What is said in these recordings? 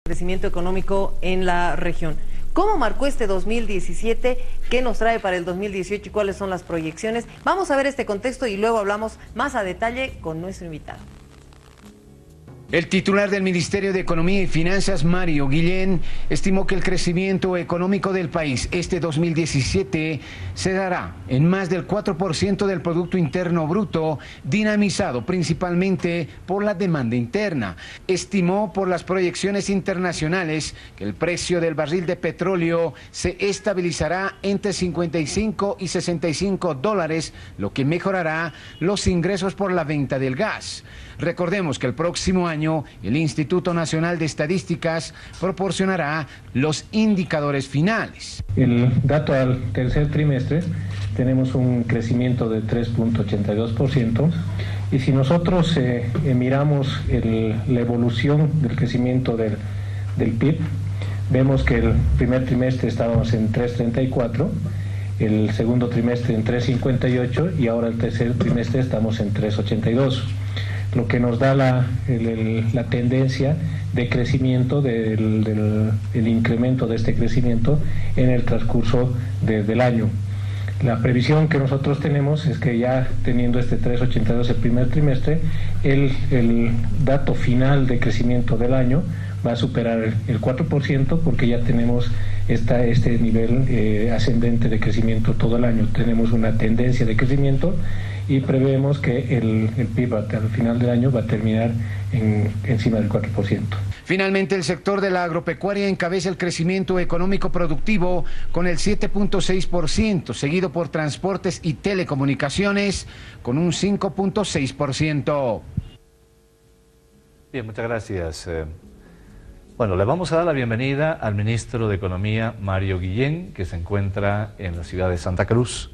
crecimiento económico en la región. ¿Cómo marcó este 2017? ¿Qué nos trae para el 2018 y cuáles son las proyecciones? Vamos a ver este contexto y luego hablamos más a detalle con nuestro invitado. El titular del Ministerio de Economía y Finanzas, Mario Guillén, estimó que el crecimiento económico del país este 2017 se dará en más del 4% del Producto Interno Bruto, dinamizado principalmente por la demanda interna. Estimó por las proyecciones internacionales que el precio del barril de petróleo se estabilizará entre 55 y 65 dólares, lo que mejorará los ingresos por la venta del gas. Recordemos que el próximo año el Instituto Nacional de Estadísticas proporcionará los indicadores finales. El dato al tercer trimestre tenemos un crecimiento de 3.82% y si nosotros miramos la evolución del crecimiento del PIB, vemos que el primer trimestre estábamos en 3.34%, el segundo trimestre en 3.58% y ahora el tercer trimestre estamos en 3.82%. Lo que nos da la tendencia de crecimiento el incremento de este crecimiento en el transcurso del año. La previsión que nosotros tenemos es que ya teniendo este 3.82 el primer trimestre, el dato final de crecimiento del año va a superar el 4% porque ya tenemos este nivel ascendente de crecimiento todo el año. Tenemos una tendencia de crecimiento y prevemos que el PIB al final del año va a terminar encima del 4%. Finalmente, el sector de la agropecuaria encabeza el crecimiento económico productivo con el 7.6%, seguido por transportes y telecomunicaciones con un 5.6%. Bien, muchas gracias. Bueno, le vamos a dar la bienvenida al ministro de Economía, Mario Guillén, que se encuentra en la ciudad de Santa Cruz,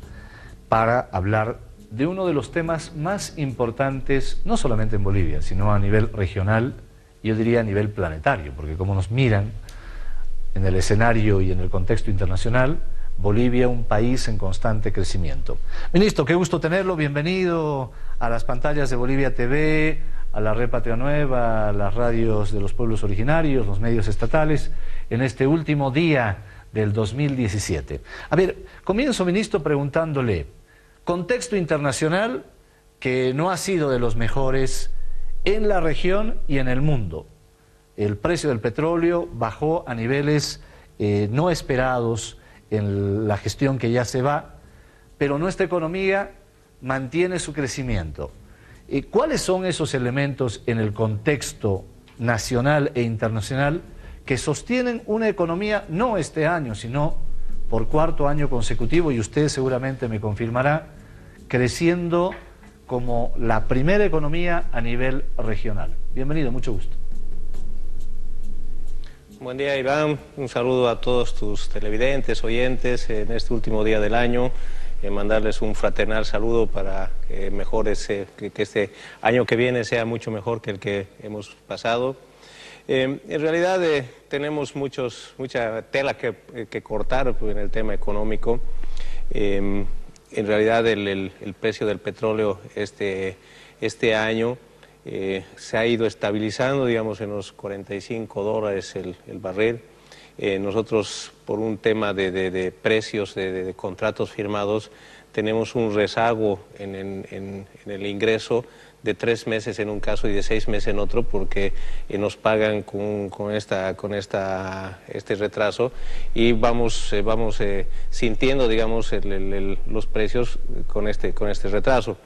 para hablar de uno de los temas más importantes, no solamente en Bolivia, sino a nivel regional, yo diría a nivel planetario, porque como nos miran en el escenario y en el contexto internacional, Bolivia un país en constante crecimiento. Ministro, qué gusto tenerlo, bienvenido a las pantallas de Bolivia TV, a la Red Patria Nueva, a las radios de los pueblos originarios, los medios estatales, en este último día del 2017. A ver, comienzo, ministro, preguntándole, contexto internacional que no ha sido de los mejores en la región y en el mundo. El precio del petróleo bajó a niveles no esperados en la gestión que ya se va, pero nuestra economía mantiene su crecimiento. ¿Cuáles son esos elementos en el contexto nacional e internacional que sostienen una economía, no este año, sino por cuarto año consecutivo, y usted seguramente me confirmará, creciendo como la primera economía a nivel regional? Bienvenido, mucho gusto. Buen día, Iván. Un saludo a todos tus televidentes, oyentes en este último día del año. Mandarles un fraternal saludo para que mejores, que este año que viene sea mucho mejor que el que hemos pasado. En realidad tenemos mucha tela que cortar en el tema económico. En realidad el precio del petróleo este año se ha ido estabilizando, digamos, en los 45 dólares el barril. Nosotros, por un tema de precios, de contratos firmados, tenemos un rezago en el ingreso de 3 meses en un caso y de 6 meses en otro, porque nos pagan con este retraso y vamos sintiendo, digamos, los precios con este retraso.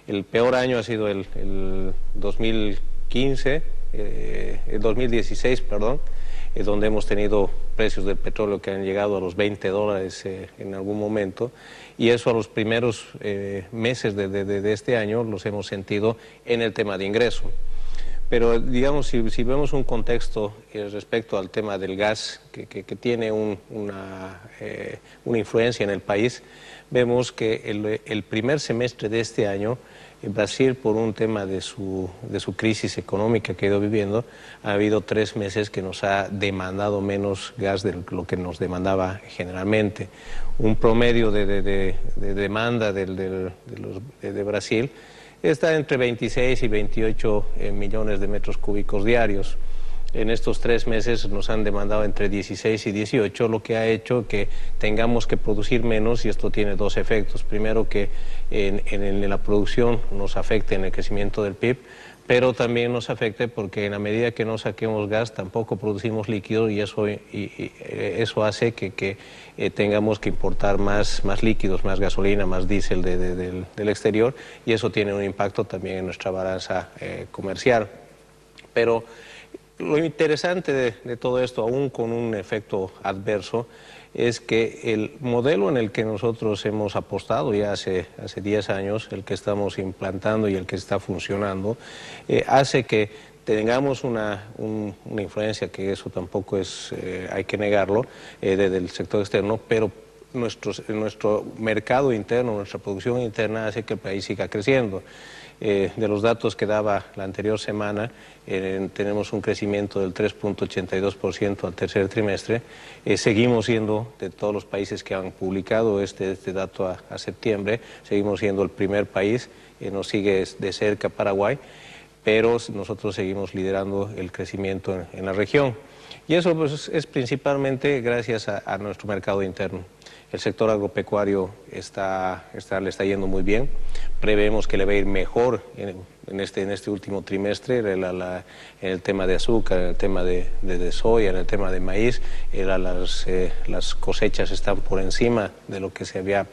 El peor año ha sido el 2016, perdón, donde hemos tenido precios del petróleo que han llegado a los 20 dólares en algún momento, y eso a los primeros meses de este año los hemos sentido en el tema de ingreso. Pero digamos, si vemos un contexto respecto al tema del gas que tiene una influencia en el país, vemos que el primer semestre de este año Brasil, por un tema de su crisis económica que ha ido viviendo, ha habido 3 meses que nos ha demandado menos gas de lo que nos demandaba generalmente. Un promedio de demanda de Brasil está entre 26 y 28 millones de metros cúbicos diarios. en estos 3 meses nos han demandado entre 16 y 18, lo que ha hecho que tengamos que producir menos, y esto tiene 2 efectos. Primero, que en la producción nos afecte en el crecimiento del PIB, pero también nos afecte porque en la medida que no saquemos gas tampoco producimos líquido, y eso hace que tengamos que importar más líquidos, más gasolina, más diésel del exterior, y eso tiene un impacto también en nuestra balanza comercial. Pero lo interesante de todo esto, aún con un efecto adverso, es que el modelo en el que nosotros hemos apostado ya hace 10 años, el que estamos implantando y el que está funcionando, hace que tengamos una influencia, que eso tampoco hay que negarlo, del sector externo, pero nuestro mercado interno, nuestra producción interna hace que el país siga creciendo. De los datos que daba la anterior semana, tenemos un crecimiento del 3.82% al tercer trimestre. Seguimos siendo, de todos los países que han publicado este dato a septiembre, seguimos siendo el primer país, nos sigue de cerca Paraguay, pero nosotros seguimos liderando el crecimiento en la región. Y eso pues, es principalmente gracias a nuestro mercado interno. El sector agropecuario le está yendo muy bien. Prevemos que le va a ir mejor en este último trimestre en el tema de azúcar, en el tema de soya, en el tema de maíz. Las cosechas están por encima de lo que se había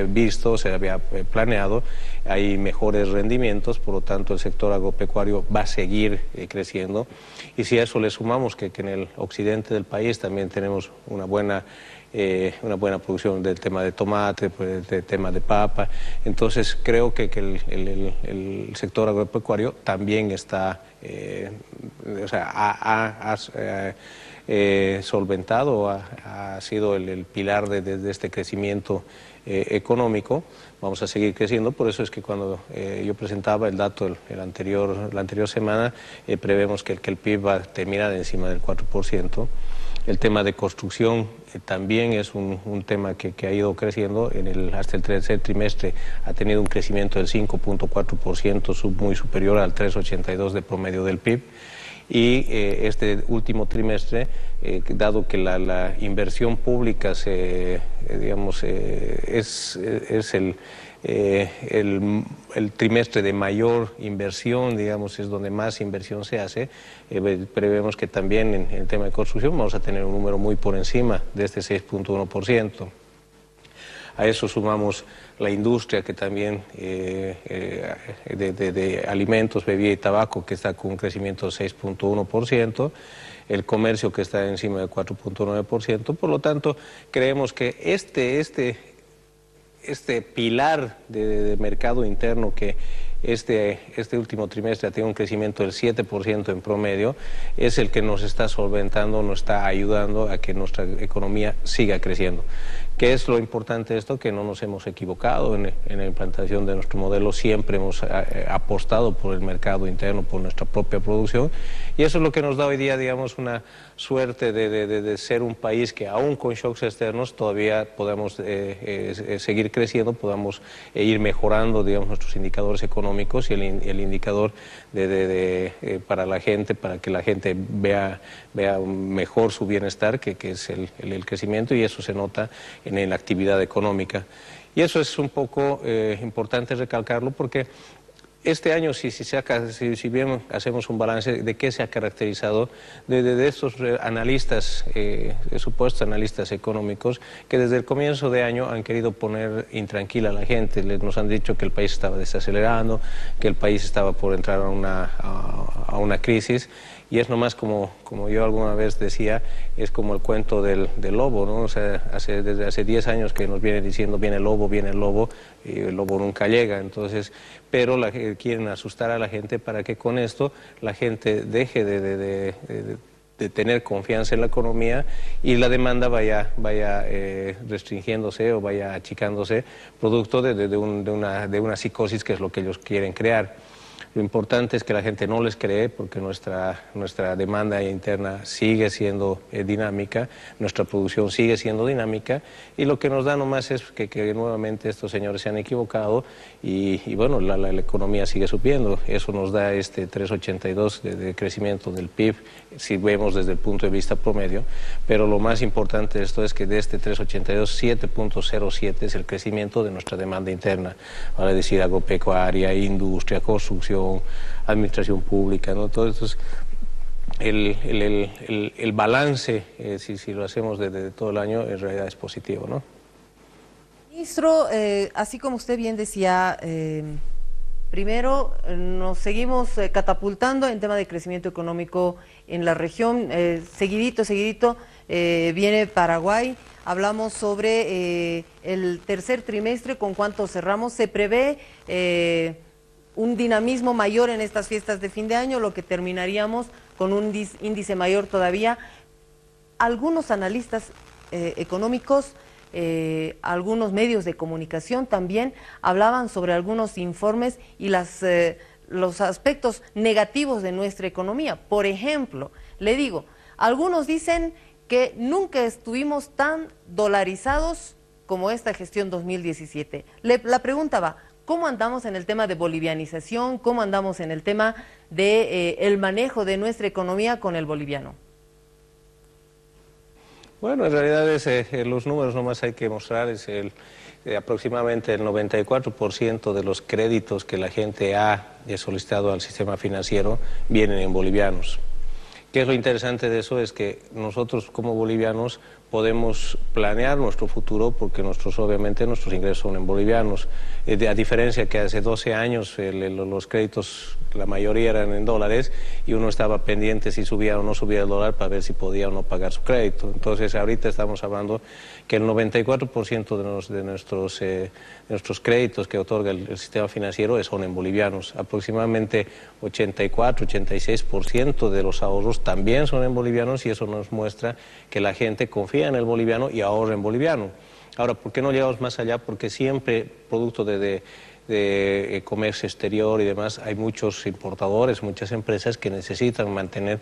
visto, se había planeado. Hay mejores rendimientos, por lo tanto el sector agropecuario va a seguir creciendo. Y si a eso le sumamos que en el occidente del país también tenemos una buena producción del tema de tomate, del tema de papa, entonces creo que el sector agropecuario también está, ha solventado, ha sido el pilar de este crecimiento económico. Vamos a seguir creciendo, por eso es que cuando yo presentaba el dato la anterior semana, prevemos que el PIB va a terminar encima del 4%. El tema de construcción también es un tema que ha ido creciendo. Hasta el tercer trimestre ha tenido un crecimiento del 5.4%, muy superior al 3.82% de promedio del PIB. Y este último trimestre, dado que la inversión pública es el trimestre de mayor inversión, digamos, es donde más inversión se hace, prevemos que también en el tema de construcción vamos a tener un número muy por encima de este 6.1%. A eso sumamos la industria, que también de alimentos, bebida y tabaco, que está con un crecimiento de 6.1%, el comercio, que está encima del 4.9%. Por lo tanto, creemos que este pilar de mercado interno, que este último trimestre ha tenido un crecimiento del 7% en promedio, es el que nos está solventando, nos está ayudando a que nuestra economía siga creciendo. ¿Qué es lo importante de esto? Que no nos hemos equivocado en la implantación de nuestro modelo. Siempre hemos apostado por el mercado interno, por nuestra propia producción, y eso es lo que nos da hoy día, digamos, una suerte de ser un país que, aún con shocks externos, todavía podamos seguir creciendo, podamos ir mejorando, digamos, nuestros indicadores económicos y el indicador para la gente, para que la gente vea mejor su bienestar, que es el crecimiento, y eso se nota en la actividad económica. Y eso es un poco importante recalcarlo, porque este año, si bien hacemos un balance de qué se ha caracterizado, de estos analistas, supuestos analistas económicos, que desde el comienzo de año han querido poner intranquila a la gente. Nos han dicho que el país estaba desacelerando, que el país estaba por entrar a una crisis. Y es nomás como yo alguna vez decía, es como el cuento del lobo, ¿no? O sea, desde hace 10 años que nos viene diciendo viene el lobo, y el lobo nunca llega. Entonces, pero quieren asustar a la gente para que con esto la gente deje de tener confianza en la economía y la demanda vaya restringiéndose o vaya achicándose, producto de una psicosis, que es lo que ellos quieren crear. Lo importante es que la gente no les cree porque nuestra demanda interna sigue siendo dinámica, nuestra producción sigue siendo dinámica y lo que nos da nomás es que nuevamente estos señores se han equivocado y bueno, la economía sigue subiendo. Eso nos da este 3,82 de crecimiento del PIB si vemos desde el punto de vista promedio, pero lo más importante de esto es que de este 3,82, 7,07 es el crecimiento de nuestra demanda interna, vale decir agropecuaria, industria, construcción, administración pública, ¿no? Todo esto es el balance, si lo hacemos de todo el año, en realidad es positivo, ¿no? Ministro, así como usted bien decía, primero nos seguimos catapultando en tema de crecimiento económico en la región, seguidito viene Paraguay, hablamos sobre el tercer trimestre, con cuánto cerramos, se prevé un dinamismo mayor en estas fiestas de fin de año, lo que terminaríamos con un índice mayor todavía. Algunos analistas económicos, algunos medios de comunicación también hablaban sobre algunos informes y los aspectos negativos de nuestra economía. Por ejemplo, le digo, algunos dicen que nunca estuvimos tan dolarizados como esta gestión 2017. La pregunta va, ¿cómo andamos en el tema de bolivianización? ¿Cómo andamos en el tema de el manejo de nuestra economía con el boliviano? Bueno, en realidad los números nomás hay que mostrar, aproximadamente el 94% de los créditos que la gente ha solicitado al sistema financiero vienen en bolivianos. ¿Qué es lo interesante de eso? Es que nosotros como bolivianos podemos planear nuestro futuro porque obviamente nuestros ingresos son en bolivianos. A diferencia que hace 12 años los créditos, la mayoría eran en dólares y uno estaba pendiente si subía o no subía el dólar para ver si podía o no pagar su crédito. Entonces ahorita estamos hablando que el 94% de nuestros créditos que otorga el sistema financiero son en bolivianos. Aproximadamente 84-86% de los ahorros también son en bolivianos y eso nos muestra que la gente confía en el boliviano y ahorra en boliviano. Ahora, ¿por qué no llegamos más allá? Porque siempre, producto de comercio exterior y demás, hay muchos importadores, muchas empresas que necesitan mantener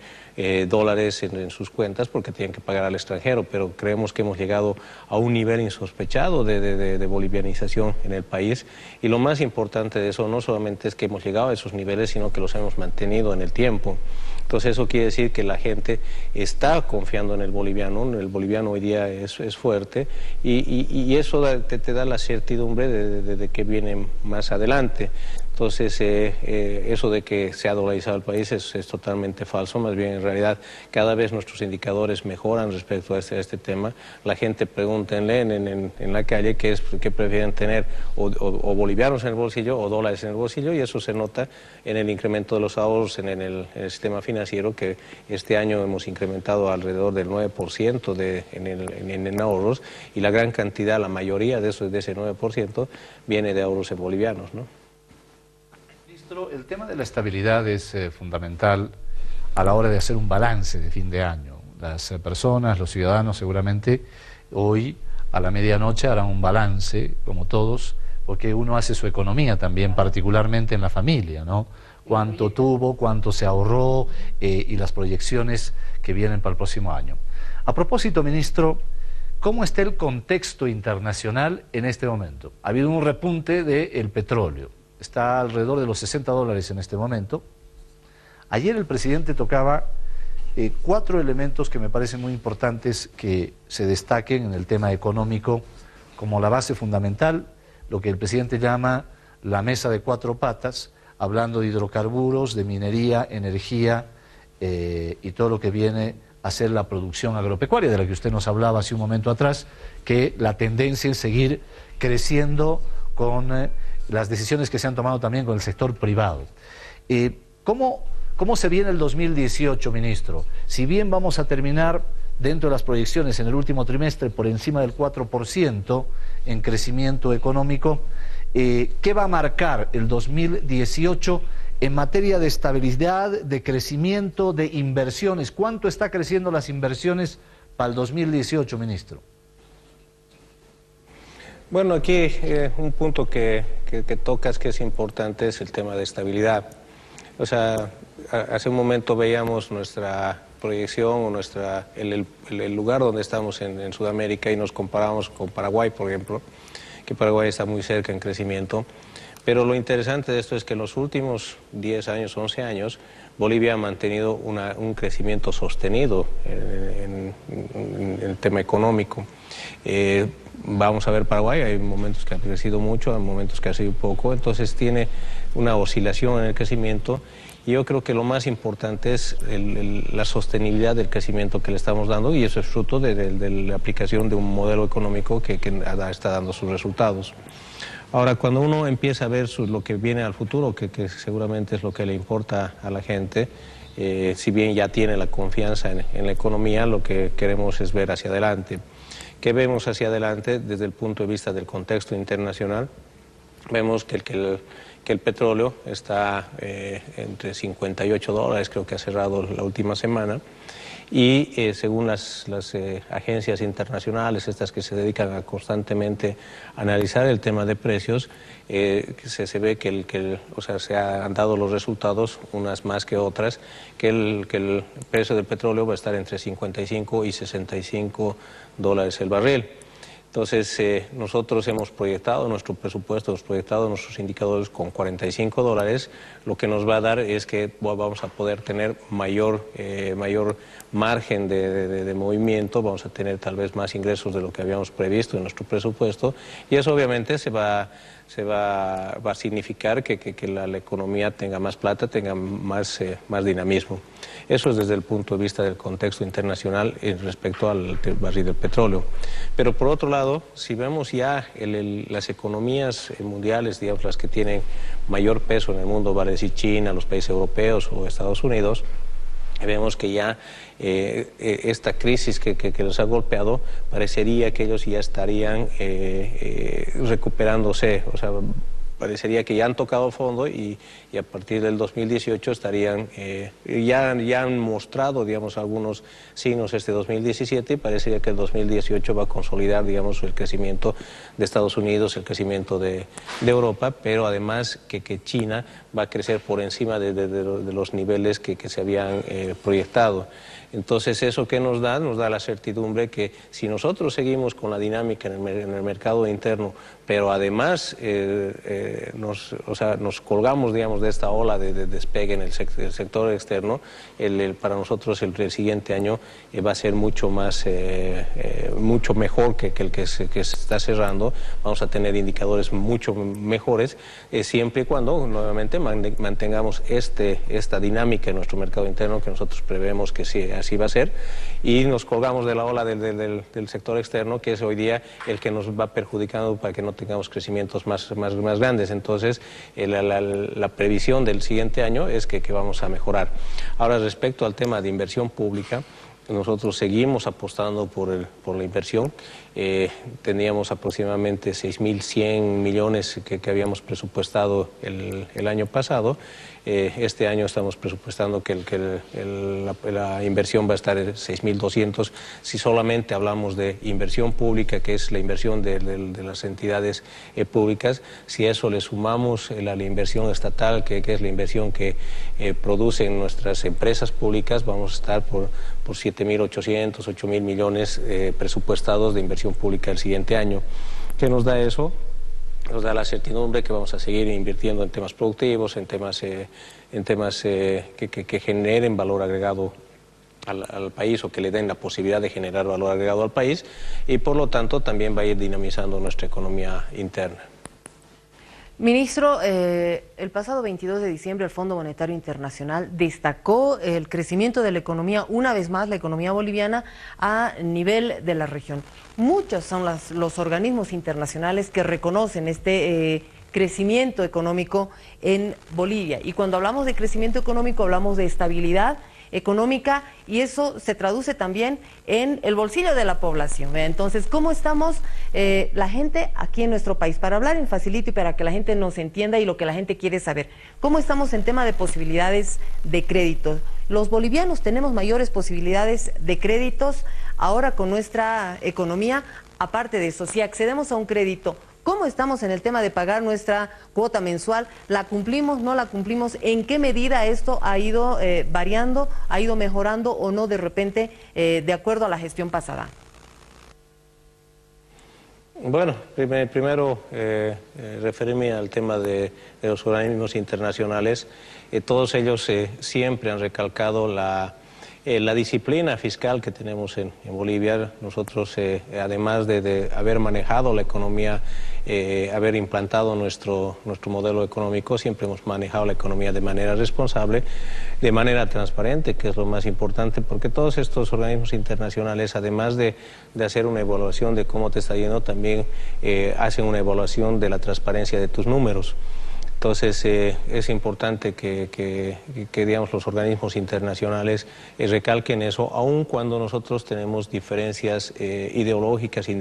dólares en sus cuentas porque tienen que pagar al extranjero, pero creemos que hemos llegado a un nivel insospechado de bolivianización en el país y lo más importante de eso no solamente es que hemos llegado a esos niveles, sino que los hemos mantenido en el tiempo. Entonces eso quiere decir que la gente está confiando en el boliviano hoy día es fuerte y eso te da la certidumbre de que viene más adelante. Entonces eso de que se ha dolarizado el país es totalmente falso, más bien en realidad cada vez nuestros indicadores mejoran respecto a este tema. La gente pregunta en la calle qué prefieren tener, o bolivianos en el bolsillo o dólares en el bolsillo, y eso se nota en el incremento de los ahorros en el sistema financiero, que este año hemos incrementado alrededor del 9% en ahorros, y la gran cantidad, la mayoría de ese 9% viene de ahorros en bolivianos, ¿no? El tema de la estabilidad es fundamental a la hora de hacer un balance de fin de año. Las personas, los ciudadanos seguramente hoy a la medianoche harán un balance, como todos, porque uno hace su economía también, particularmente en la familia, ¿no? Cuánto tuvo, cuánto se ahorró y las proyecciones que vienen para el próximo año. A propósito, ministro, ¿cómo está el contexto internacional en este momento? Ha habido un repunte del petróleo. Está alrededor de los $60 en este momento. Ayer el presidente tocaba 4 elementos que me parecen muy importantes que se destaquen en el tema económico como la base fundamental, lo que el presidente llama la mesa de 4 patas, hablando de hidrocarburos, de minería, energía y todo lo que viene a ser la producción agropecuaria, de la que usted nos hablaba hace un momento atrás, que la tendencia es seguir creciendo con las decisiones que se han tomado también con el sector privado. ¿Cómo se viene el 2018, ministro? Si bien vamos a terminar dentro de las proyecciones en el último trimestre por encima del 4% en crecimiento económico, ¿qué va a marcar el 2018 en materia de estabilidad, de crecimiento, de inversiones? ¿Cuánto está creciendo las inversiones para el 2018, ministro? Bueno, aquí un punto que tocas que es importante es el tema de estabilidad. O sea, hace un momento veíamos nuestra proyección o el lugar donde estamos en Sudamérica y nos comparamos con Paraguay, por ejemplo, que Paraguay está muy cerca en crecimiento. Pero lo interesante de esto es que en los últimos 10 años, 11 años, Bolivia ha mantenido un crecimiento sostenido en el tema económico. Vamos a ver Paraguay, hay momentos que ha crecido mucho, hay momentos que ha sido poco, entonces tiene una oscilación en el crecimiento. Y yo creo que lo más importante es la sostenibilidad del crecimiento que le estamos dando, y eso es fruto de la aplicación de un modelo económico que está dando sus resultados. Ahora, cuando uno empieza a ver lo que viene al futuro, que seguramente es lo que le importa a la gente, si bien ya tiene la confianza en la economía, lo que queremos es ver hacia adelante. ¿Qué vemos hacia adelante desde el punto de vista del contexto internacional? Vemos que el petróleo está entre $58, creo que ha cerrado la última semana, y según las agencias internacionales, estas que se dedican a constantemente analizar el tema de precios, se ve que se han dado los resultados, unas más que otras, que el precio del petróleo va a estar entre 55 y $65 el barril. Entonces, nosotros hemos proyectado nuestro presupuesto, hemos proyectado nuestros indicadores con $45. Lo que nos va a dar es que vamos a poder tener mayor margen de movimiento, vamos a tener tal vez más ingresos de lo que habíamos previsto en nuestro presupuesto, y eso obviamente va a significar que la economía tenga más plata, tenga más dinamismo. Eso es desde el punto de vista del contexto internacional respecto al barril del petróleo. Pero por otro lado, si vemos ya las economías mundiales, digamos las que tienen mayor peso en el mundo, vale decir China, los países europeos o Estados Unidos, vemos que ya esta crisis que los ha golpeado, parecería que ellos ya estarían recuperándose, o sea, parecería que ya han tocado fondo y a partir del 2018 estarían, ya han mostrado, digamos, algunos signos este 2017, y parecería que el 2018 va a consolidar, digamos, el crecimiento de Estados Unidos, el crecimiento de Europa, pero además que China va a crecer por encima de los niveles que se habían proyectado. Entonces, ¿eso qué nos da? Nos da la certidumbre que si nosotros seguimos con la dinámica en el mercado interno, pero además nos colgamos, digamos, de esta ola de despegue en el sector externo, para nosotros el siguiente año va a ser mucho mejor que el que se está cerrando. Vamos a tener indicadores mucho mejores, siempre y cuando nuevamente mantengamos esta dinámica en nuestro mercado interno, que nosotros prevemos que sí, así va a ser, y nos colgamos de la ola del sector externo, que es hoy día el que nos va perjudicando para que no tengamos crecimientos más grandes. Entonces, la previsión del siguiente año es que vamos a mejorar. Ahora, respecto al tema de inversión pública, nosotros seguimos apostando por la inversión. Teníamos aproximadamente 6.100 millones que habíamos presupuestado el año pasado. Este año estamos presupuestando que la inversión va a estar en 6.200. Si solamente hablamos de inversión pública, que es la inversión de las entidades públicas, si a eso le sumamos la inversión estatal, que es la inversión que producen nuestras empresas públicas, vamos a estar por 7.800, 8.000 millones presupuestados de inversión pública el siguiente año. ¿Qué nos da eso? Nos da la certidumbre que vamos a seguir invirtiendo en temas productivos, en temas que generen valor agregado al país, o que le den la posibilidad de generar valor agregado al país, y por lo tanto también va a ir dinamizando nuestra economía interna. Ministro, el pasado 22 de diciembre el Fondo Monetario Internacional destacó el crecimiento de la economía, una vez más la economía boliviana, a nivel de la región. Muchos son los organismos internacionales que reconocen este crecimiento económico en Bolivia. Y cuando hablamos de crecimiento económico hablamos de estabilidad económica, y eso se traduce también en el bolsillo de la población. Entonces, ¿cómo estamos la gente aquí en nuestro país? Para hablar en facilito y para que la gente nos entienda y lo que la gente quiere saber, ¿cómo estamos en tema de posibilidades de créditos? Los bolivianos tenemos mayores posibilidades de créditos ahora con nuestra economía. Aparte de eso, si accedemos a un crédito, ¿Cómo estamos en el tema de pagar nuestra cuota mensual? ¿La cumplimos, no la cumplimos? ¿En qué medida esto ha ido variando, ha ido mejorando o no de repente de acuerdo a la gestión pasada? Bueno, primero referirme al tema de los organismos internacionales. Todos ellos siempre han recalcado la disciplina fiscal que tenemos en Bolivia. Nosotros, además de haber manejado la economía, haber implantado nuestro modelo económico, siempre hemos manejado la economía de manera responsable, de manera transparente, que es lo más importante, porque todos estos organismos internacionales, además de hacer una evaluación de cómo te está yendo, también hacen una evaluación de la transparencia de tus números. Entonces es importante que digamos, los organismos internacionales recalquen eso, aun cuando nosotros tenemos diferencias ideológicas y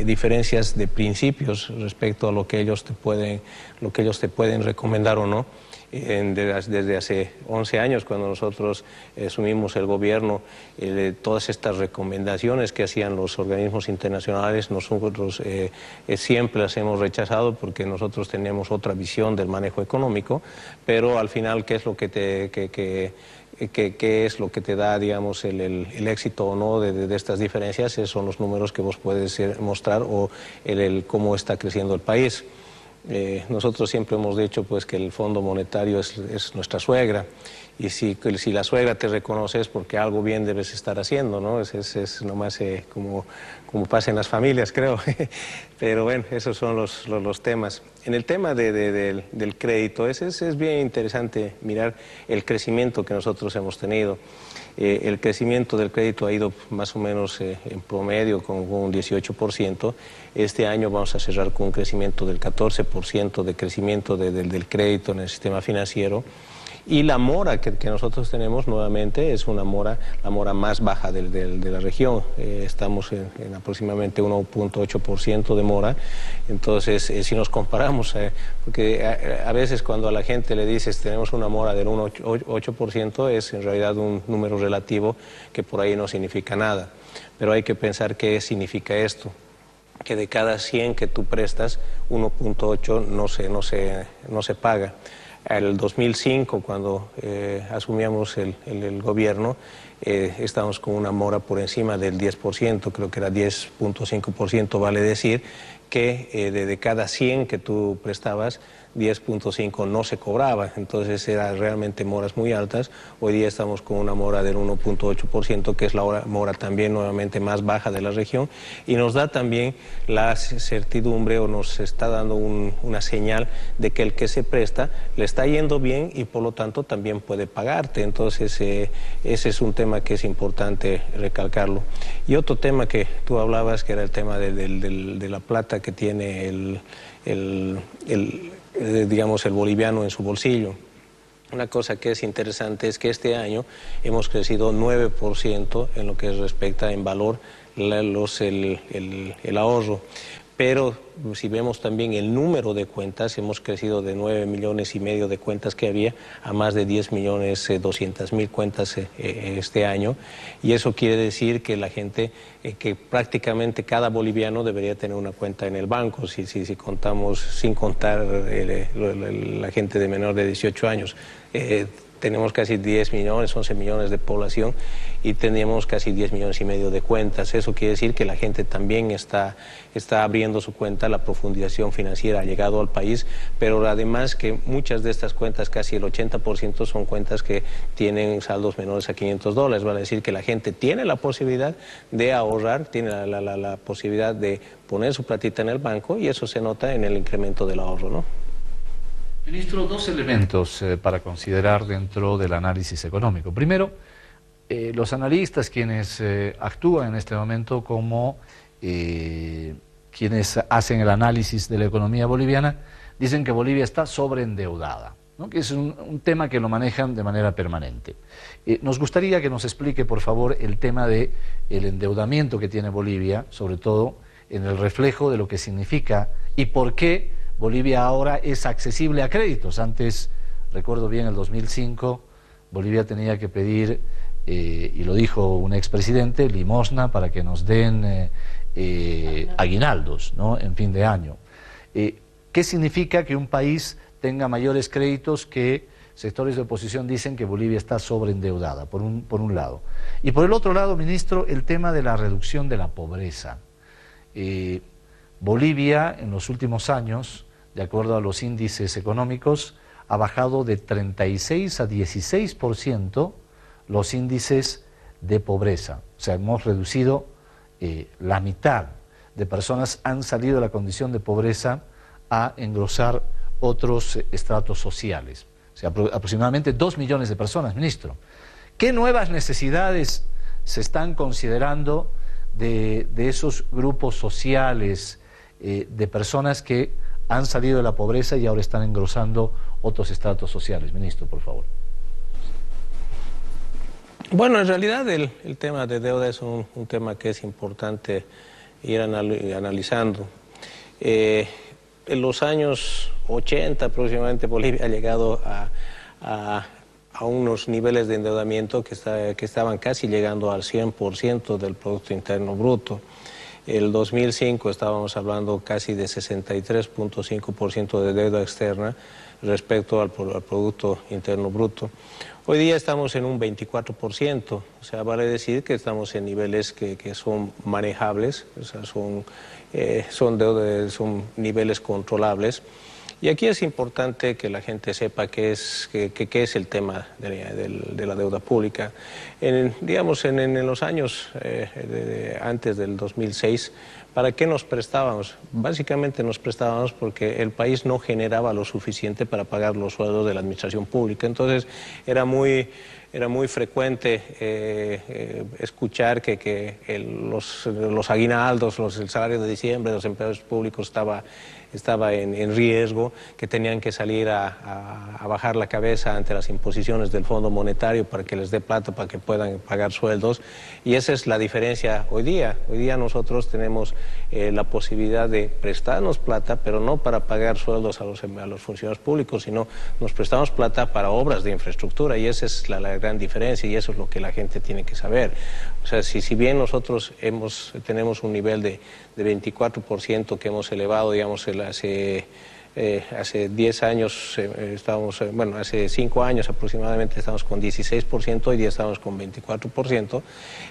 diferencias de principios respecto a lo que ellos te pueden recomendar o no. Desde hace 11 años, cuando nosotros asumimos el gobierno, todas estas recomendaciones que hacían los organismos internacionales, nosotros siempre las hemos rechazado porque nosotros teníamos otra visión del manejo económico, pero al final, ¿qué es lo que qué es lo que te da, digamos, el éxito o no de estas diferencias? Esos son los números que vos puedes mostrar o cómo está creciendo el país. Nosotros siempre hemos dicho pues que el Fondo Monetario es nuestra suegra, y si la suegra te reconoce es porque algo bien debes estar haciendo, ¿no? Es nomás como pasa en las familias, creo. Pero bueno, esos son los temas. En el tema del crédito, es bien interesante mirar el crecimiento que nosotros hemos tenido. El crecimiento del crédito ha ido más o menos en promedio con un 18%. Este año vamos a cerrar con un crecimiento del 14% de crecimiento del crédito en el sistema financiero. Y la mora que nosotros tenemos nuevamente es la mora más baja de la región. Estamos en aproximadamente 1.8% de mora. Entonces, si nos comparamos, porque a veces cuando a la gente le dices tenemos una mora del 1.8%, es en realidad un número relativo que por ahí no significa nada. Pero hay que pensar qué significa esto, que de cada 100 que tú prestas, 1.8 no se paga. En el 2005, cuando asumíamos el gobierno, estábamos con una mora por encima del 10%, creo que era 10.5%, vale decir que de cada 100 que tú prestabas, 10.5 no se cobraba, entonces eran realmente moras muy altas. Hoy día estamos con una mora del 1.8%, que es la mora también nuevamente más baja de la región, y nos da también la certidumbre, o nos está dando una señal de que el que se presta le está yendo bien y por lo tanto también puede pagarte. Entonces ese es un tema que es importante recalcarlo. Y otro tema que tú hablabas, que era el tema de la plata que tiene digamos, el boliviano en su bolsillo. Una cosa que es interesante es que este año hemos crecido 9% en lo que respecta en valor el ahorro. Pero si vemos también el número de cuentas, hemos crecido de 9,5 millones de cuentas que había a más de 10,2 cuentas este año. Y eso quiere decir que la gente, que prácticamente cada boliviano debería tener una cuenta en el banco, si contamos, sin contar la gente de menor de 18 años. Tenemos casi 10 millones, 11 millones de población y tenemos casi 10,5 millones de cuentas. Eso quiere decir que la gente también está abriendo su cuenta, la profundización financiera ha llegado al país, pero además que muchas de estas cuentas, casi el 80%, son cuentas que tienen saldos menores a $500. Vale decir que la gente tiene la posibilidad de ahorrar, tiene la posibilidad de poner su platita en el banco, y eso se nota en el incremento del ahorro, ¿no? Ministro, dos elementos para considerar dentro del análisis económico. Primero, los analistas, quienes actúan en este momento como quienes hacen el análisis de la economía boliviana, dicen que Bolivia está sobreendeudada, ¿no? Que es un tema que lo manejan de manera permanente. Nos gustaría que nos explique, por favor, el tema del endeudamiento que tiene Bolivia, sobre todo en el reflejo de lo que significa y por qué Bolivia ahora es accesible a créditos. Antes, recuerdo bien, el 2005, Bolivia tenía que pedir, y lo dijo un expresidente, limosna para que nos den aguinaldos, ¿no?, en fin de año. ¿Qué significa que un país tenga mayores créditos que sectores de oposición dicen que Bolivia está sobreendeudada, por un lado? Y por el otro lado, ministro, el tema de la reducción de la pobreza. Bolivia, en los últimos años, de acuerdo a los índices económicos, ha bajado de 36 a 16% los índices de pobreza. O sea, hemos reducido la mitad de personas han salido de la condición de pobreza a engrosar otros estratos sociales. O sea, aproximadamente 2 millones de personas, ministro. ¿Qué nuevas necesidades se están considerando de esos grupos sociales, de personas que han salido de la pobreza y ahora están engrosando otros estratos sociales? Ministro, por favor. Bueno, en realidad el tema de deuda es un tema que es importante ir analizando. En los años 80 aproximadamente Bolivia ha llegado a unos niveles de endeudamiento que estaban casi llegando al 100% del Producto Interno Bruto. El 2005 estábamos hablando casi de 63.5% de deuda externa respecto al Producto Interno Bruto. Hoy día estamos en un 24%, o sea, vale decir que estamos en niveles que son manejables, o sea, son niveles controlables. Y aquí es importante que la gente sepa qué es el tema de la deuda pública. Digamos, en los años antes del 2006, ¿para qué nos prestábamos? Básicamente nos prestábamos porque el país no generaba lo suficiente para pagar los sueldos de la administración pública. Entonces era muy frecuente escuchar que los aguinaldos, el salario de diciembre de los empleados públicos estaba en riesgo, que tenían que salir a bajar la cabeza ante las imposiciones del Fondo Monetario para que les dé plata para que puedan pagar sueldos. Y esa es la diferencia hoy día. Hoy día nosotros tenemos la posibilidad de prestarnos plata, pero no para pagar sueldos a los funcionarios públicos, sino nos prestamos plata para obras de infraestructura, y esa es la gran diferencia, y eso es lo que la gente tiene que saber. O sea, si bien nosotros tenemos un nivel de 24% que hemos elevado, digamos, hace 10 años hace 5 años aproximadamente estamos con 16%, hoy día estamos con 24%.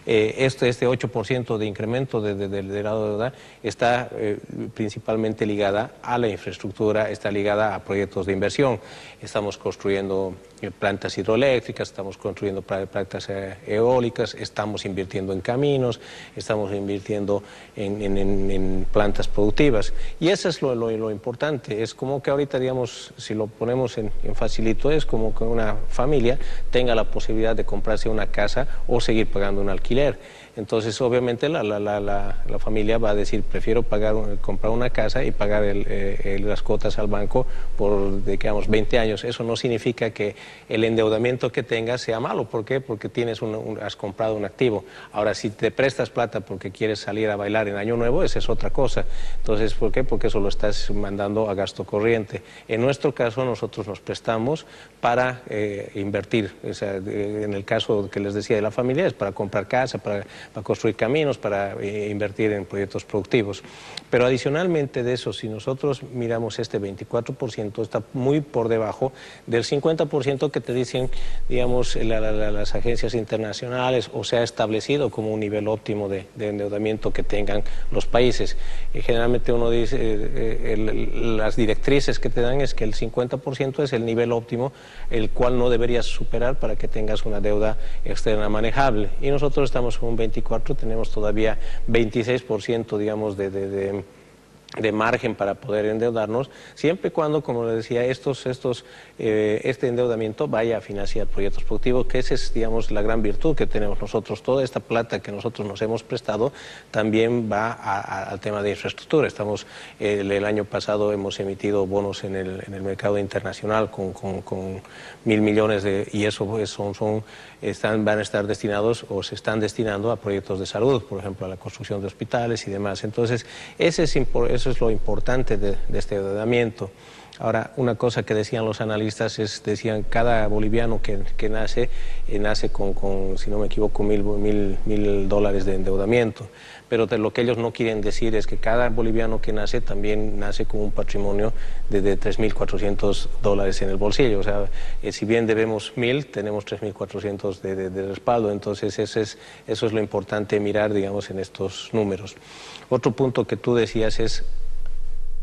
Este 8% de incremento de la deuda está principalmente ligada a la infraestructura, está ligada a proyectos de inversión. Estamos construyendo plantas hidroeléctricas, estamos construyendo plantas eólicas, estamos invirtiendo en caminos, estamos invirtiendo en plantas productivas. Y eso es lo importante. Es como que ahorita, digamos, si lo ponemos en facilito, es como que una familia tenga la posibilidad de comprarse una casa o seguir pagando un alquiler. Entonces, obviamente, la familia va a decir, prefiero comprar una casa y pagar las cuotas al banco por, digamos, 20 años. Eso no significa que el endeudamiento que tengas sea malo. ¿Por qué? Porque has comprado un activo. Ahora, si te prestas plata porque quieres salir a bailar en Año Nuevo, esa es otra cosa. Entonces, ¿por qué? Porque eso lo estás mandando a gasto corriente. En nuestro caso, nosotros nos prestamos para invertir. O sea, en el caso que les decía de la familia, es para comprar casa, para construir caminos, para invertir en proyectos productivos. Pero adicionalmente de eso, si nosotros miramos este 24%, está muy por debajo del 50% que te dicen, digamos, las agencias internacionales, o se ha establecido como un nivel óptimo de endeudamiento que tengan los países. Generalmente uno dice, las directrices que te dan es que el 50% es el nivel óptimo, el cual no deberías superar para que tengas una deuda externa manejable. Y nosotros estamos con un 24%, tenemos todavía 26%, digamos, de margen para poder endeudarnos, siempre y cuando, como les decía, este endeudamiento vaya a financiar proyectos productivos, que esa es, digamos, la gran virtud que tenemos nosotros. Toda esta plata que nosotros nos hemos prestado también va al tema de infraestructura. El año pasado hemos emitido bonos en el mercado internacional con 1.000 millones y eso van a estar destinados o se están destinando a proyectos de salud, por ejemplo, a la construcción de hospitales y demás. Entonces, eso es lo importante de este endeudamiento. Ahora, una cosa que decían los analistas decían cada boliviano que nace, nace con, si no me equivoco, mil dólares de endeudamiento. Pero lo que ellos no quieren decir es que cada boliviano que nace también nace con un patrimonio de 3.400 dólares en el bolsillo. O sea, si bien debemos 1.000, tenemos 3.400 de respaldo. Entonces, eso es lo importante mirar, digamos, en estos números. Otro punto que tú decías es,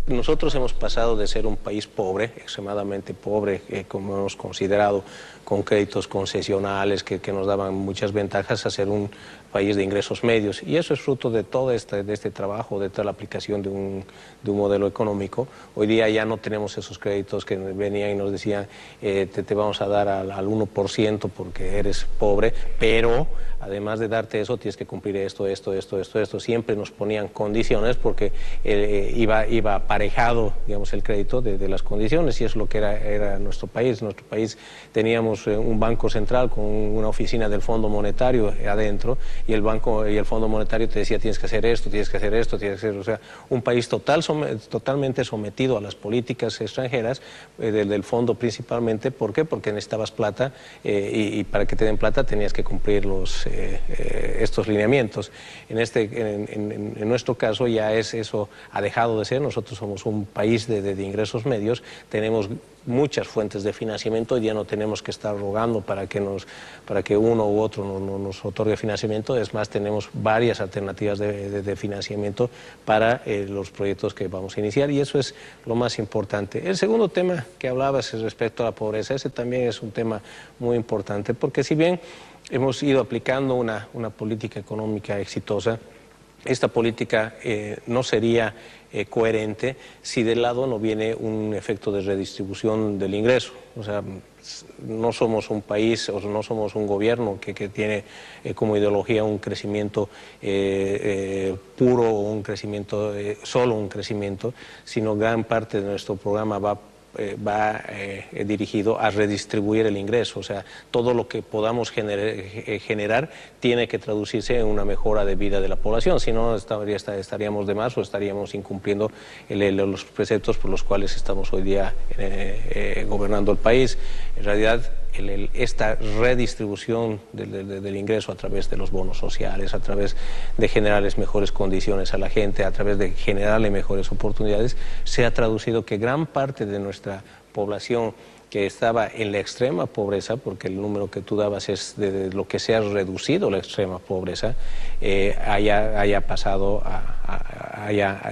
nosotros hemos pasado de ser un país pobre, extremadamente pobre, como hemos considerado, con créditos concesionales que nos daban muchas ventajas, a ser un país de ingresos medios. Y eso es fruto de todo este trabajo, de toda la aplicación de un modelo económico. Hoy día ya no tenemos esos créditos que venían y nos decían te vamos a dar al 1% porque eres pobre, pero además de darte eso tienes que cumplir esto. Siempre nos ponían condiciones porque iba aparejado, digamos, el crédito de las condiciones, y es lo que era nuestro país. Nuestro país teníamos un banco central con una oficina del Fondo Monetario adentro, y el banco y el Fondo Monetario te decía tienes que hacer esto, tienes que hacer esto, tienes que hacer, o sea, un país totalmente sometido a las políticas extranjeras del fondo principalmente. ¿Por qué? Porque necesitabas plata y para que te den plata tenías que cumplir estos lineamientos. En nuestro caso ya eso ha dejado de ser.Nosotros somos un país de ingresos medios, tenemos muchas fuentes de financiamiento, y ya no tenemos que estar rogando para que uno u otro nos otorgue financiamiento. Es más, tenemos varias alternativas de financiamiento para los proyectos que vamos a iniciar, y eso es lo más importante. El segundo tema que hablabas es respecto a la pobreza. Ese también es un tema muy importante, porque si bien hemos ido aplicando una política económica exitosa, esta política no sería coherente si del lado no viene un efecto de redistribución del ingreso. O sea, no somos un país, o no somos un gobierno que tiene como ideología un crecimiento puro, o un crecimiento, solo un crecimiento, sino gran parte de nuestro programa va dirigido a redistribuir el ingreso. O sea, todo lo que podamos generar tiene que traducirse en una mejora de vida de la población, si no estaríamos de más o estaríamos incumpliendo los preceptos por los cuales estamos hoy día gobernando el país. En realidad, esta redistribución del ingreso a través de los bonos sociales, a través de generarles mejores condiciones a la gente, a través de generarle mejores oportunidades, se ha traducido que gran parte de nuestra población que estaba en la extrema pobreza, porque el número que tú dabas es de lo que se ha reducido la extrema pobreza, haya pasado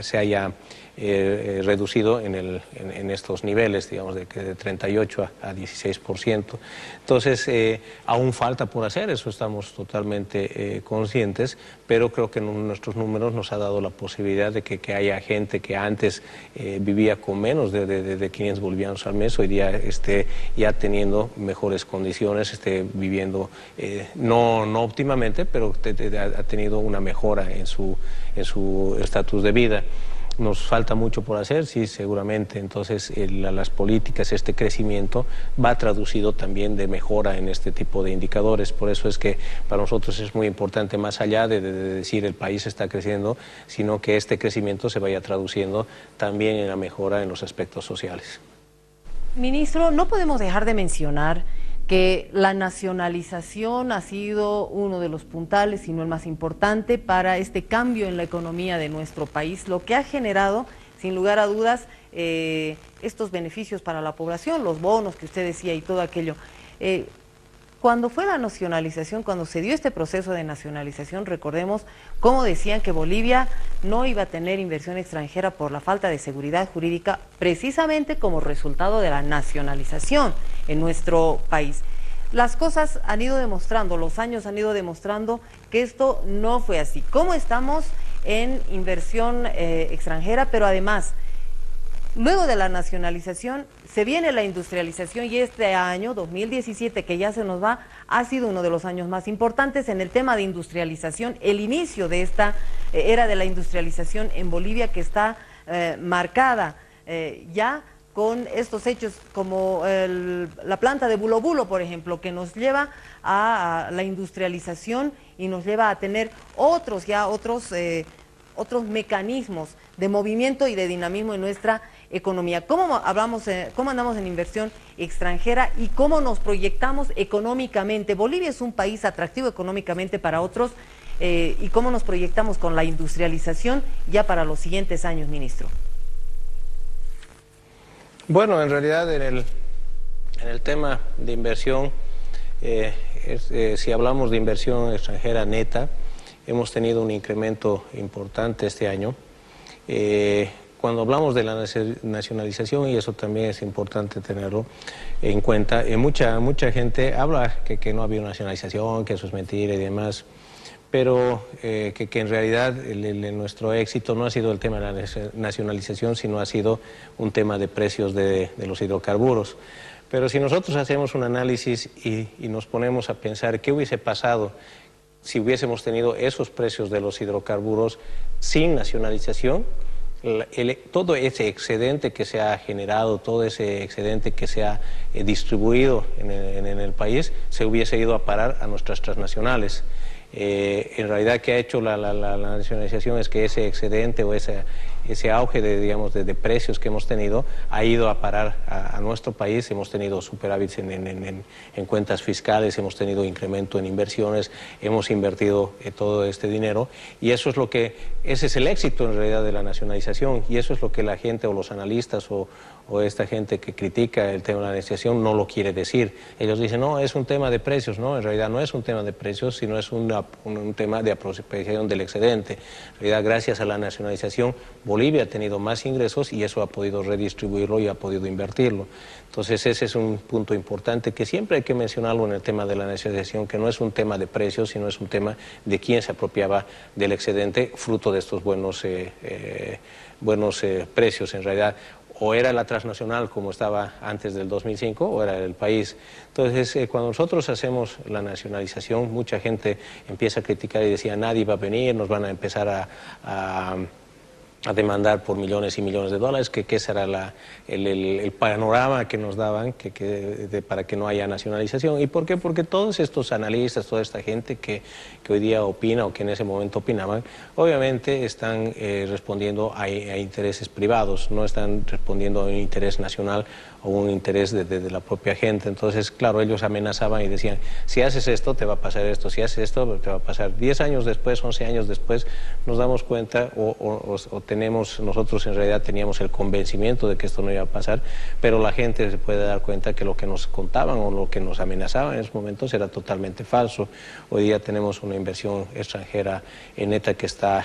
se haya reducido en estos niveles, digamos, de 38 a 16%. Entonces, aún falta por hacer, eso estamos totalmente conscientes, pero creo que nuestros números nos ha dado la posibilidad de que haya gente que antes vivía con menos de 500 bolivianos al mes, hoy día esté ya teniendo mejores condiciones, esté viviendo no óptimamente, pero ha tenido una mejora en su estatus de vida. Nos falta mucho por hacer, sí, seguramente. Entonces, las políticas, este crecimiento va traducido también de mejora en este tipo de indicadores. Por eso es que para nosotros es muy importante, más allá de decir el país está creciendo, sino que este crecimiento se vaya traduciendo también en la mejora en los aspectos sociales. Ministro, no podemos dejar de mencionar que la nacionalización ha sido uno de los puntales, si no el más importante, para este cambio en la economía de nuestro país, lo que ha generado, sin lugar a dudas, estos beneficios para la población, los bonos que usted decía y todo aquello. Cuando fue la nacionalización, cuando se dio este proceso de nacionalización, recordemos cómo decían que Bolivia no iba a tener inversión extranjera por la falta de seguridad jurídica, precisamente como resultado de la nacionalización en nuestro país. Las cosas han ido demostrando, los años han ido demostrando que esto no fue así. ¿Cómo estamos en inversión extranjera? Pero además, luego de la nacionalización se viene la industrialización, y este año 2017 que ya se nos va ha sido uno de los años más importantes en el tema de industrialización, el inicio de esta era de la industrialización en Bolivia, que está marcada ya con estos hechos como la planta de Bulo Bulo, por ejemplo, que nos lleva a la industrialización y nos lleva a tener otros mecanismos de movimiento y de dinamismo en nuestra economía. ¿Cómo andamos en inversión extranjera y cómo nos proyectamos económicamente? Bolivia es un país atractivo económicamente para otros, y cómo nos proyectamos con la industrialización ya para los siguientes años, ministro. Bueno, en realidad en el tema de inversión, si hablamos de inversión extranjera neta, hemos tenido un incremento importante este año. Cuando hablamos de la nacionalización, y eso también es importante tenerlo en cuenta, mucha gente habla que no ha habido nacionalización, que eso es mentira y demás, pero que en realidad nuestro éxito no ha sido el tema de la nacionalización, sino ha sido un tema de precios de los hidrocarburos. Pero si nosotros hacemos un análisis y nos ponemos a pensar qué hubiese pasado si hubiésemos tenido esos precios de los hidrocarburos sin nacionalización, todo ese excedente que se ha generado, todo ese excedente que se ha distribuido en el país, se hubiese ido a parar a nuestras transnacionales. En realidad, ¿qué ha hecho la nacionalización? Es que ese excedente o ese auge de precios que hemos tenido ha ido a parar a nuestro país. Hemos tenido superávits en cuentas fiscales, hemos tenido incremento en inversiones, hemos invertido todo este dinero, y ese es el éxito en realidad de la nacionalización, y eso es lo que la gente o los analistas o esta gente que critica el tema de la nacionalización no lo quiere decir. Ellos dicen, no, es un tema de precios. No, en realidad no es un tema de precios, sino es un tema de apropiación del excedente. En realidad, gracias a la nacionalización, Bolivia ha tenido más ingresos y eso ha podido redistribuirlo y ha podido invertirlo. Entonces, ese es un punto importante que siempre hay que mencionarlo en el tema de la nacionalización, que no es un tema de precios, sino es un tema de quién se apropiaba del excedente fruto de estos buenos precios. En realidad, o era la transnacional como estaba antes del 2005 o era el país. Entonces, cuando nosotros hacemos la nacionalización, mucha gente empieza a criticar y decía, nadie va a venir, nos van a empezar a demandar por millones y millones de dólares, que ese era el panorama que nos daban para que no haya nacionalización. ¿Y por qué? Porque todos estos analistas, toda esta gente que hoy día opina o que en ese momento opinaban, obviamente están respondiendo a intereses privados, no están respondiendo a un interés nacional o un interés de la propia gente. Entonces, claro, ellos amenazaban y decían, si haces esto, te va a pasar esto, si haces esto, te va a pasar. 10 años después, 11 años después, nos damos cuenta nosotros en realidad teníamos el convencimiento de que esto no iba a pasar, pero la gente se puede dar cuenta que lo que nos contaban o lo que nos amenazaban en esos momentos era totalmente falso. Hoy día tenemos una inversión extranjera neta que está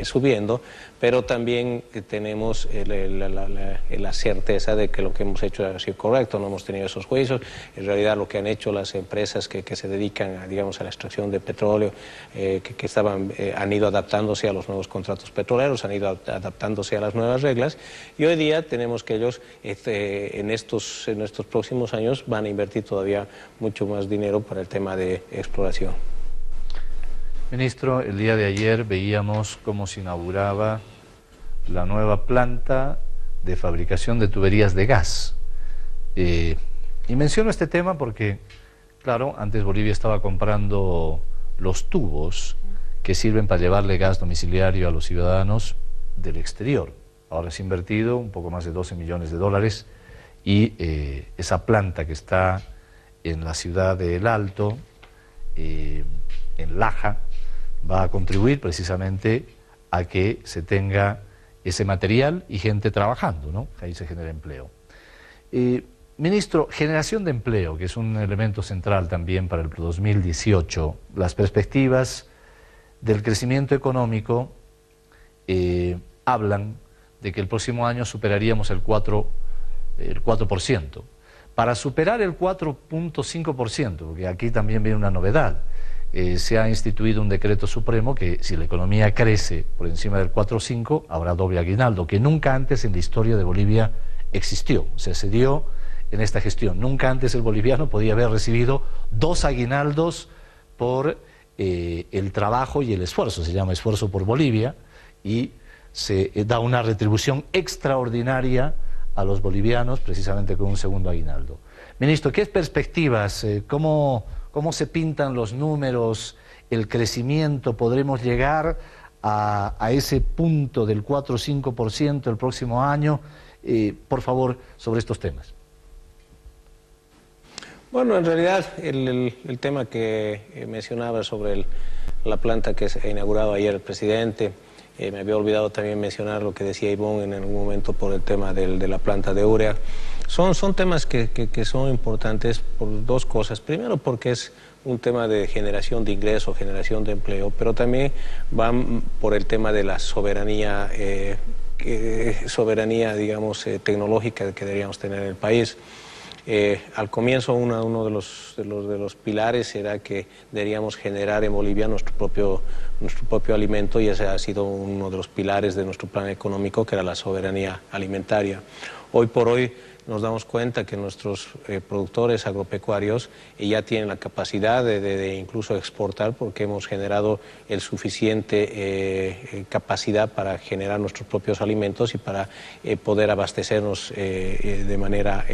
subiendo, pero también tenemos la certeza de que lo que hemos hecho ha sido correcto, no hemos tenido esos juicios. En realidad lo que han hecho las empresas que se dedican a la extracción de petróleo, han ido adaptándose a los nuevos contratos petroleros, han ido adaptándose a las nuevas reglas, y hoy día tenemos que ellos en estos próximos años van a invertir todavía mucho más dinero para el tema de exploración. Ministro, el día de ayer veíamos cómo se inauguraba la nueva planta de fabricación de tuberías de gas. Y menciono este tema porque, claro, antes Bolivia estaba comprando los tubos que sirven para llevarle gas domiciliario a los ciudadanos del exterior. Ahora se ha invertido un poco más de 12 millones de dólares y esa planta que está en la ciudad de El Alto, en Laja, va a contribuir precisamente a que se tenga ese material y gente trabajando, ¿no? Ahí se genera empleo. Ministro, generación de empleo, que es un elemento central también para el 2018, las perspectivas del crecimiento económico hablan de que el próximo año superaríamos el 4%. Para superar el 4.5%, porque aquí también viene una novedad, se ha instituido un decreto supremo que si la economía crece por encima del 4.5 habrá doble aguinaldo, que nunca antes en la historia de Bolivia existió, se dio en esta gestión. Nunca antes el boliviano podía haber recibido 2 aguinaldos por el trabajo y el esfuerzo, se llama esfuerzo por Bolivia, y se da una retribución extraordinaria a los bolivianos precisamente con un segundo aguinaldo. Ministro, ¿qué perspectivas? ¿Cómo se pintan los números, el crecimiento? ¿Podremos llegar a ese punto del 4 o 5% el próximo año? por favor, sobre estos temas. Bueno, en realidad el tema que mencionaba sobre la planta que se ha inaugurado ayer el presidente, me había olvidado también mencionar lo que decía Ivonne en algún momento por el tema de la planta de urea. Son temas que son importantes por dos cosas. Primero, porque es un tema de generación de ingresos, generación de empleo, pero también van por el tema de la soberanía, digamos, tecnológica que deberíamos tener en el país. Al comienzo uno de los pilares era que deberíamos generar en Bolivia nuestro propio alimento, y ese ha sido uno de los pilares de nuestro plan económico, que era la soberanía alimentaria. Hoy por hoy nos damos cuenta que nuestros productores agropecuarios ya tienen la capacidad de incluso exportar, porque hemos generado el suficiente capacidad para generar nuestros propios alimentos y para poder abastecernos de manera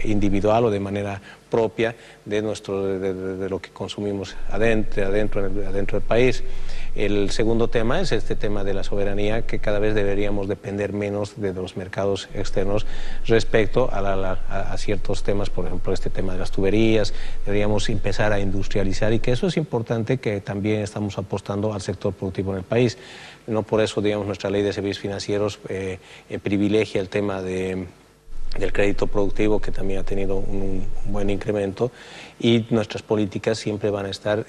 individual o de manera propia de lo que consumimos adentro del país. El segundo tema es este tema de la soberanía, que cada vez deberíamos depender menos de los mercados externos respecto a ciertos temas, por ejemplo este tema de las tuberías. Deberíamos empezar a industrializar, y que eso es importante, que también estamos apostando al sector productivo en el país. No por eso, digamos, nuestra ley de servicios financieros privilegia el tema del crédito productivo, que también ha tenido un buen incremento, y nuestras políticas siempre van a estar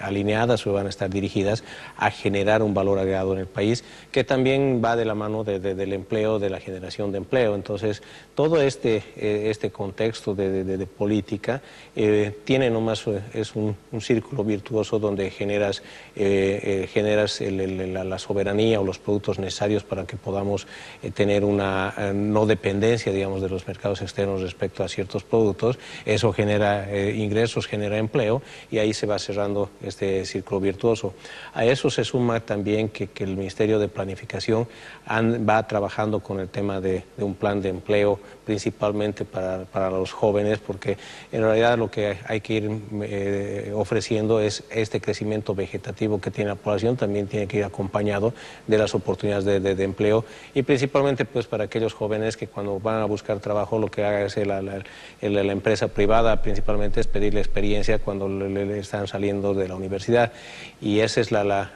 alineadas o van a estar dirigidas a generar un valor agregado en el país, que también va de la mano del empleo, de la generación de empleo. Entonces, todo este contexto de política tiene nomás, es un círculo virtuoso donde generas la soberanía o los productos necesarios para que podamos tener una no dependencia, digamos, de los mercados externos respecto a ciertos productos. Eso genera ingresos, genera empleo, y ahí se va cerrando este círculo virtuoso. A eso se suma también que el Ministerio de Planificación va trabajando con el tema de un plan de empleo, principalmente para los jóvenes, porque en realidad lo que hay que ir ofreciendo es este crecimiento vegetativo que tiene la población, también tiene que ir acompañado de las oportunidades de empleo, y principalmente pues para aquellos jóvenes que cuando van a buscar trabajo, lo que haga es la empresa privada principalmente es pedirle experiencia cuando le están saliendo de la universidad, y esa es la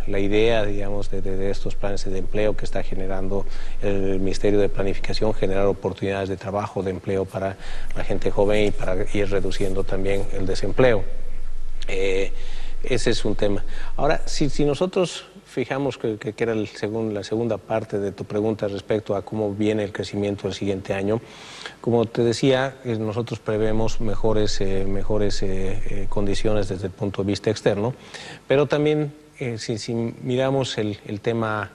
idea, digamos, de estos planes de empleo que está generando el Ministerio de Planificación, generar oportunidades de trabajo, de empleo para la gente joven, y para ir reduciendo también el desempleo. Ese es un tema. Ahora, si nosotros fijamos que era la segunda parte de tu pregunta respecto a cómo viene el crecimiento el siguiente año, como te decía, nosotros prevemos mejores condiciones desde el punto de vista externo, pero también si miramos el tema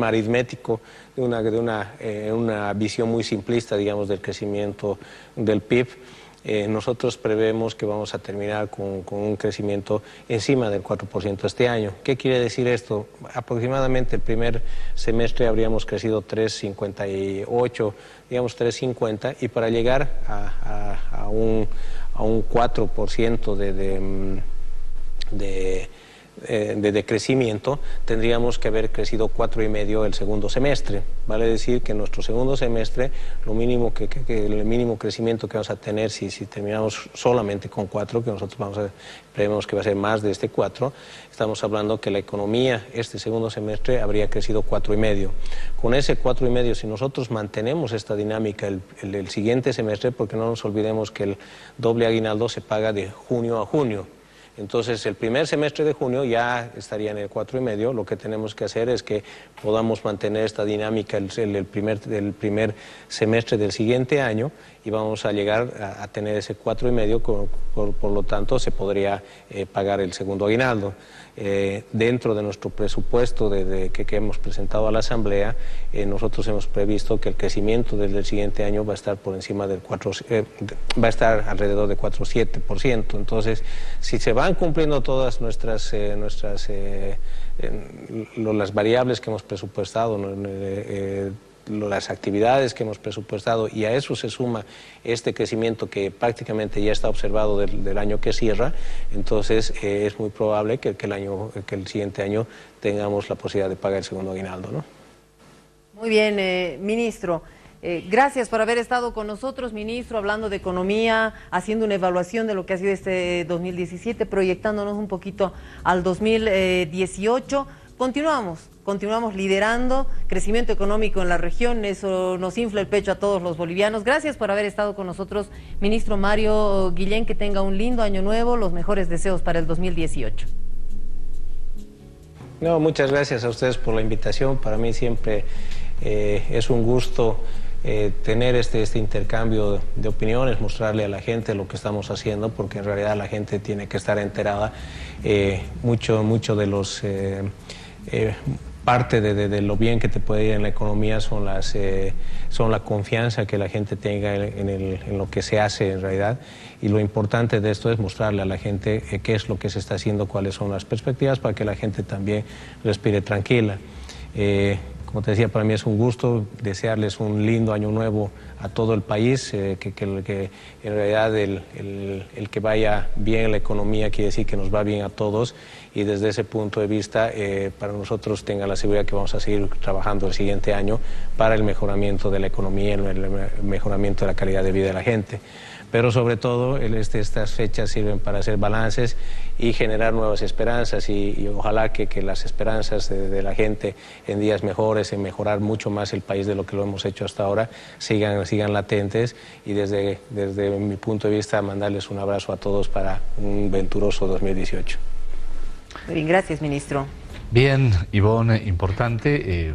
aritmético de una visión muy simplista, digamos, del crecimiento del PIB, nosotros prevemos que vamos a terminar con un crecimiento encima del 4% este año. ¿Qué quiere decir esto? Aproximadamente el primer semestre habríamos crecido 3,58, digamos 3,50, y para llegar a un 4% de crecimiento, tendríamos que haber crecido 4,5 el segundo semestre. Vale decir que en nuestro segundo semestre, el mínimo crecimiento que vamos a tener, si terminamos solamente con 4, que nosotros prevemos que va a ser más de este 4, estamos hablando que la economía este segundo semestre habría crecido 4,5. Con ese 4,5, si nosotros mantenemos esta dinámica el siguiente semestre, porque no nos olvidemos que el doble aguinaldo se paga de junio a junio. Entonces, el primer semestre de junio ya estaría en el 4,5. Lo que tenemos que hacer es que podamos mantener esta dinámica el primer semestre del siguiente año, y vamos a llegar a tener ese 4,5, por lo tanto se podría pagar el segundo aguinaldo. Dentro de nuestro presupuesto que hemos presentado a la Asamblea, nosotros hemos previsto que el crecimiento del siguiente año va a estar por encima del va a estar alrededor de 4,7%. Entonces, si se van cumpliendo todas las variables que hemos presupuestado, las actividades que hemos presupuestado, y a eso se suma este crecimiento que prácticamente ya está observado del año que cierra, entonces es muy probable que el siguiente año tengamos la posibilidad de pagar el segundo aguinaldo, ¿no? Muy bien, ministro. Gracias por haber estado con nosotros, ministro, hablando de economía, haciendo una evaluación de lo que ha sido este 2017, proyectándonos un poquito al 2018. Continuamos liderando crecimiento económico en la región, eso nos infla el pecho a todos los bolivianos. Gracias por haber estado con nosotros, ministro Mario Guillén, que tenga un lindo año nuevo, los mejores deseos para el 2018. No, muchas gracias a ustedes por la invitación. Para mí siempre es un gusto tener este intercambio de opiniones, mostrarle a la gente lo que estamos haciendo, porque en realidad la gente tiene que estar enterada. Mucho de los parte de lo bien que te puede ir en la economía son la confianza que la gente tenga en lo que se hace en realidad, y lo importante de esto es mostrarle a la gente qué es lo que se está haciendo, cuáles son las perspectivas, para que la gente también respire tranquila. Como te decía, para mí es un gusto desearles un lindo año nuevo a todo el país, que en realidad el que vaya bien la economía quiere decir que nos va bien a todos, y desde ese punto de vista para nosotros tenga la seguridad que vamos a seguir trabajando el siguiente año para el mejoramiento de la economía, el mejoramiento de la calidad de vida de la gente. Pero sobre todo estas fechas sirven para hacer balances y generar nuevas esperanzas, y ojalá que las esperanzas de la gente en días mejores, en mejorar mucho más el país de lo que lo hemos hecho hasta ahora, sigan latentes, y desde mi punto de vista mandarles un abrazo a todos para un venturoso 2018. Muy bien, gracias, ministro. Bien, Ivonne, importante,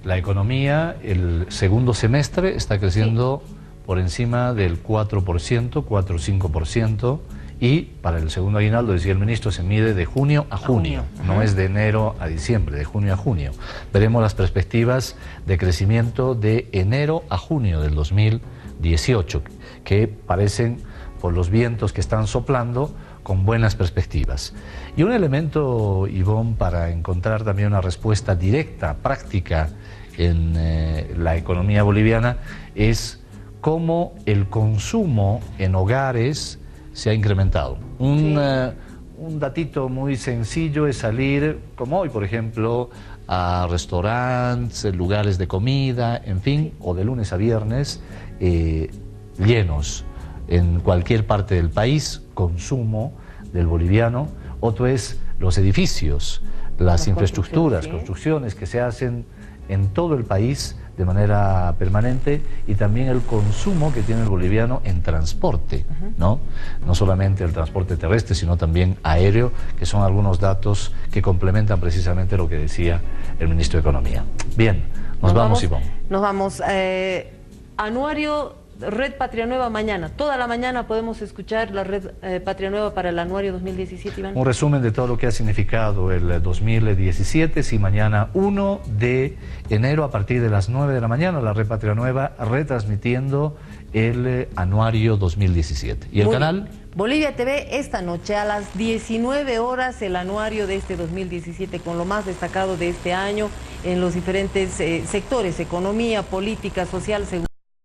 la economía el segundo semestre está creciendo por encima del 4%, 4-5%, y para el segundo aguinaldo, decía el ministro, se mide de junio a junio, no es de enero a diciembre, de junio a junio. Veremos las perspectivas de crecimiento de enero a junio del 2018, que parecen, por los vientos que están soplando, con buenas perspectivas. Y un elemento, Ivonne, para encontrar también una respuesta directa, práctica en la economía boliviana, es cómo el consumo en hogares se ha incrementado. Un datito muy sencillo es salir, como hoy, por ejemplo, a restaurantes, lugares de comida, en fin, o de lunes a viernes, llenos en cualquier parte del país, consumo del boliviano. Otro es los edificios, las infraestructuras, construcciones que se hacen en todo el país de manera permanente, y también el consumo que tiene el boliviano en transporte, ¿no? No solamente el transporte terrestre, sino también aéreo, que son algunos datos que complementan precisamente lo que decía el ministro de Economía. Bien, nos vamos, Ivonne. Nos vamos. Anuario Red Patria Nueva mañana. Toda la mañana podemos escuchar la Red Patria Nueva para el anuario 2017, Iván. Un resumen de todo lo que ha significado el 2017. Si mañana 1 de enero a partir de las 9 de la mañana, la Red Patria Nueva retransmitiendo el anuario 2017. ¿Y el canal? Bolivia TV, esta noche a las 19 horas, el anuario de este 2017 con lo más destacado de este año en los diferentes sectores: economía, política, social, seguridad.